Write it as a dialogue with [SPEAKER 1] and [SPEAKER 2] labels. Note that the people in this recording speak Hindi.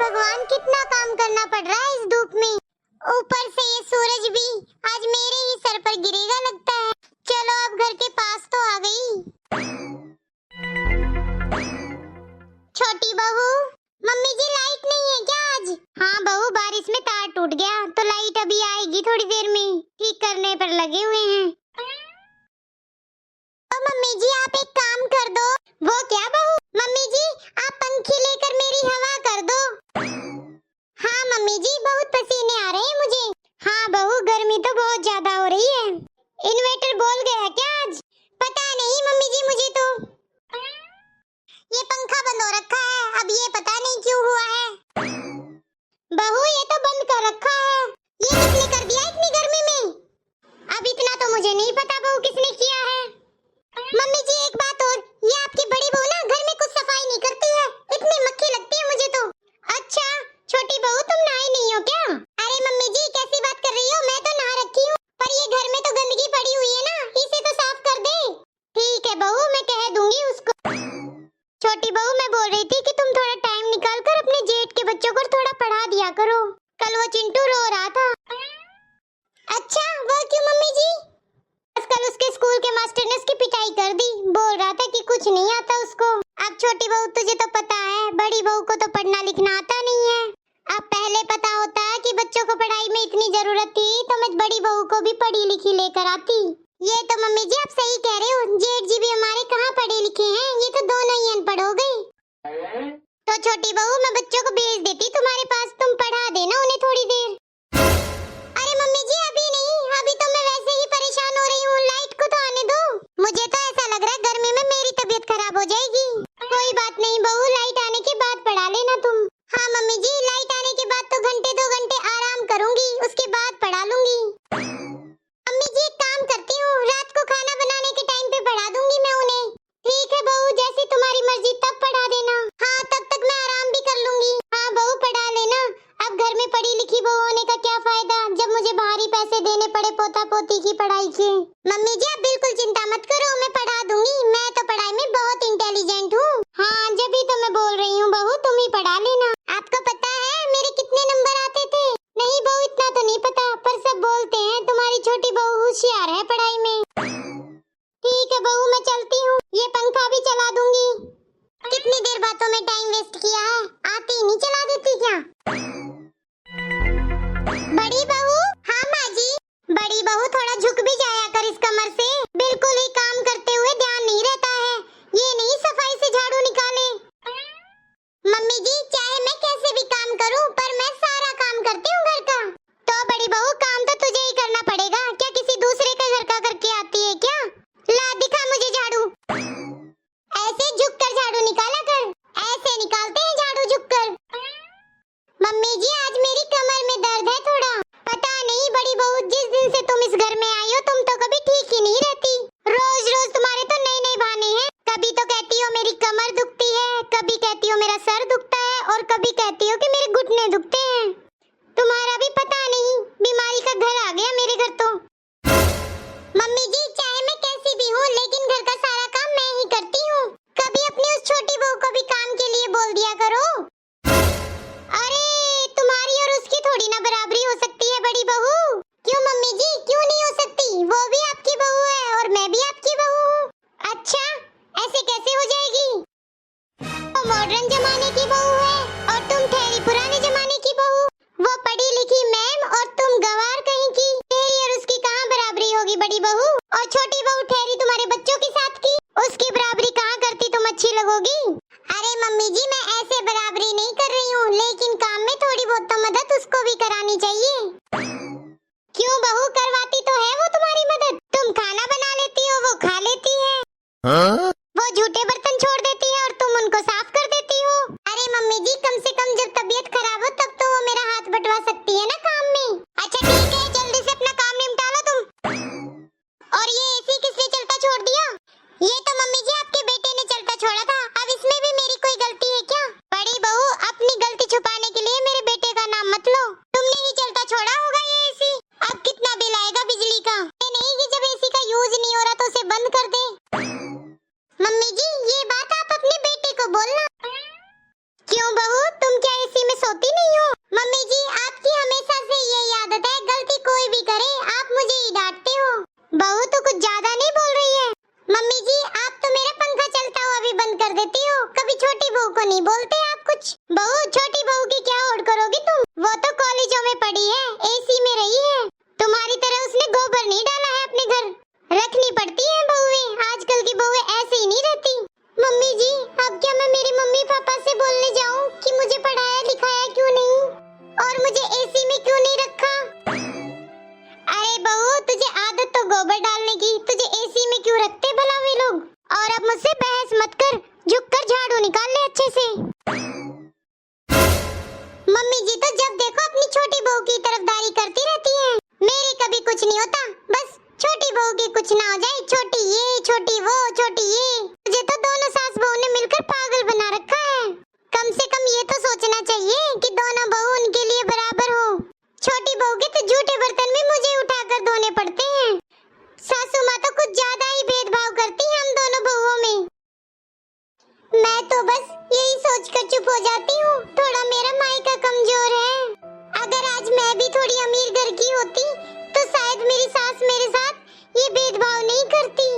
[SPEAKER 1] भगवान कितना काम करना पड़ रहा है इस धूप में। ऊपर से ये सूरज भी आज मेरे ही सर पर गिरेगा लगता है। चलो अब घर के पास तो आ गई। छोटी बहू, मम्मी जी लाइट नहीं है क्या आज? हाँ बहू, बारिश में तार टूट गया तो लाइट अभी आएगी थोड़ी देर में, ठीक करने पर लगे हुए हैं। तो मम्मी जी आप एक काम कर दो। वो क्या बहू? मम्मी जी आप पंखी लेकर मेरी हवा कर दो। हाँ मम्मी जी, बहुत पसीने आ रहे हैं मुझे। हाँ बहू, गर्मी तो बहुत ज्यादा हो रही है। इन्वर्टर बोल गया क्या आज? पता नहीं मम्मी जी, मुझे तो ये पंखा बंद हो रखा है, अब ये पता नहीं क्यों हुआ है। बहू ये तो बंद कर रखा है, ये किसने कर दिया इतनी गर्मी में? अब इतना तो मुझे नहीं पता बहू किसने किया है। मम्मी जी एक बात और, ये आपकी बड़ी बहू ना घर में कुछ सफाई नहीं करती है, इतनी मक्खी लगती है मुझे तो। अच्छा छोटी बहू, तुम नहाई नहीं हो क्या? अरे मम्मी जी कैसी बात कर रही हो, मैं तो नहा रखी हूँ, पर ये घर में तो गंदगी पड़ी हुई है ना, इसे तो साफ कर दे। ठीक है बहू, मैं कह दूंगी उसको। छोटी बहू मैं बोल रही थी कि तुम थोड़ा टाइम निकाल कर अपने जेठ के बच्चों को थोड़ा पढ़ा दिया करो, कल वो चिंटू रो रहा था। अच्छा वो क्यों मम्मी जी? कल उसके स्कूल के मास्टर ने उसकी पिटाई कर दी, बोल रहा था कि कुछ नहीं आता उसको। अब छोटी बहू तुझे तो पता है, बड़ी बहू को तो पढ़ना लिखना आता नहीं है। अब पहले पता होता कि बच्चों को पढ़ाई में इतनी जरूरत थी तो मैं बड़ी बहू को भी पढ़ी लिखी लेकर आती। ये तो मम्मी जी आप सही कह रहे हो, जेठ जी भी हमारे कहाँ पढ़े लिखे हैं, ये तो दोनों ही अनपढ़ हो गए। तो छोटी बहू मैं बच्चों को भेज देती तुम्हारे पास, तुम पढ़ा देना उन्हें थोड़ी देर। अरे मम्मी जी अभी नहीं, अभी तो मैं वैसे ही परेशान हो रही हूँ, लाइट को तो आने दो। मुझे तो ऐसा लग रहा है गर्मी में मेरी तबीयत खराब हो जाएगी। कोई बात नहीं बहू, लाइट आने के बाद पढ़ा लेना तुम। हाँ मम्मी जी, लाइट आने के बाद तो घंटे 2 घंटे आराम करूंगी, उसके बाद पढ़ा लूंगी। मम्मी जी एक काम करती हूँ, रात को खाना बनाने के टाइम पे पढ़ा दूंगी मैं उन्हें। ठीक है बहू, जैसी तुम्हारी मर्जी तब पढ़ा देना। हाँ तब तक मैं आराम भी कर लूंगी। हाँ बहू पढ़ा लेना। अब घर में पढ़ी लिखी बहू होने का क्या फायदा जब मुझे भारी पैसे देने पड़े पोता पोती की पढ़ाई के। मम्मी जी आप बिल्कुल चिंता मत करो, मैं पढ़ा दूंगी, मैं तो पढ़ाई में बहुत इंटेलिजेंट हूँ। हाँ जब ही तो मैं बोल रही हूँ बहू, तुम ही पढ़ा लेना। आपको पता है मेरे कितने नंबर आते थे? नहीं बहू इतना तो नहीं पता, पर सब बोलते हैं तुम्हारी छोटी बहू होशियार है पढ़ाई में। ठीक है बहू मैं चलती हूँ, ये पंखा भी चला दूंगी। कितनी देर बातों में टाइम वेस्ट किया है, आती ही नहीं चला देती क्या? बड़ी बहू। हाँ माँ जी। बड़ी बहू थोड़ा झुक भी जाया कर इस कमर से, बिल्कुल ही काम करते हुए ध्यान नहीं रहता है, ये नहीं सफाई से झाड़ू निकाले। मम्मी जी चाहे मैं कैसे भी काम करूं, पर मैं सारा काम करती हूँ घर का। तो बड़ी बहू काम तो तुझे ही करना पड़ेगा, क्या किसी दूसरे के घर का करके आती है क्या? ला दिखा मुझे झाड़ू, ऐसे झुक कर झाड़ू निकाला कर, ऐसे निकालते हैं झाड़ू झुक कर। मम्मी जी आज मेरी कमर में दर्द है थोड़ा, पता नहीं बड़ी बहू जिस दिन से तुम इस घर में आई हो तुम तो कभी ठीक ही नहीं रहती, रोज रोज तुम्हारे तो नए नए बहाने हैं। कभी तो कहती हो मेरी कमर दुखती है, कभी कहती हो मेरा सर दुखता है, और कभी कहती हो कि मेरे घुटने दुखते हैं। तुम्हारा भी पता नहीं, बीमारी का घर आ गया मेरे घर तो। मम्मी जी चाहे मैं कैसी भी हूँ लेकिन घर का सारा काम मैं ही करती हूँ, कभी अपनी उस छोटी बहू को भी काम के लिए बोल दिया करो। अरे तुम्हारी और उसकी थोड़ी ना बराबरी हो सकती है बड़ी बहू। क्यों मम्मी जी, क्यों नहीं हो सकती? वो भी आपकी बहू है और मैं भी आपकी बहू हूँ। अच्छा ऐसे कैसे हो जाएगी? वो मॉडर्न जमाने की बहू है और तुम ठहरी पुराने जमाने की बहू। वो पढ़ी लिखी मैम और तुम गंवार कहीं की, तेरी और उसकी कहाँ बराबरी होगी बड़ी बहू? और छोटी बहू ठहरी तुम्हारे बच्चों के साथ की, उसकी बराबरी कहाँ करती तुम अच्छी लगोगी? अरे को नहीं बोलते आप कुछ। बहू, छोटी बहू की क्या ओढ़ करोगी तुम? वो तो कॉलेजों में पढ़ी है, एसी में रही है। तुम्हारी तरह उसने गोबर नहीं डाला है अपने घर। रखनी पड़ती है बहुएं, आजकल की बहुएं ऐसे ही नहीं रहती। मम्मी जी, अब क्या मैं मेरे मम्मी पापा से बोलने जाऊं कि मुझे पढ़ाया लिखाया क्यों नहीं और मुझे एसी में क्यों नहीं रखा? अरे बहू, तुझे आदत तो गोबर डालने की, तुझे एसी में क्यों रखते भला वे लोग? और अब मुझसे बहस मत कर, झुककर झाड़ू निकाल ले अच्छे से। मम्मी जी तो जब देखो अपनी छोटी बहू की तरफदारी करती रहती हैं। मेरे कभी कुछ नहीं होता, बस छोटी बहू की कुछ ना हो जाए, छोटी ये, छोटी वो, छोटी ये। मुझे तो दोनों सास बहू ने मिलकर पागल बना रखा है। कम से कम ये तो सोचना चाहिए कि दोनों बहू उनके लिए बराबर हो। छोटी बहू के तो झूठे बर्तन भी मुझे उठाकर धोने पड़ते हैं। सासू माँ तो कुछ ज्यादा ही भेदभाव करती है हम दोनों बहुओं में। मैं तो बस यही सोचकर चुप हो जाती हूँ, थोड़ा मेरा मायका कमजोर है। अगर आज मैं भी थोड़ी अमीर घर की होती तो शायद मेरी सास मेरे साथ ये भेदभाव नहीं करती।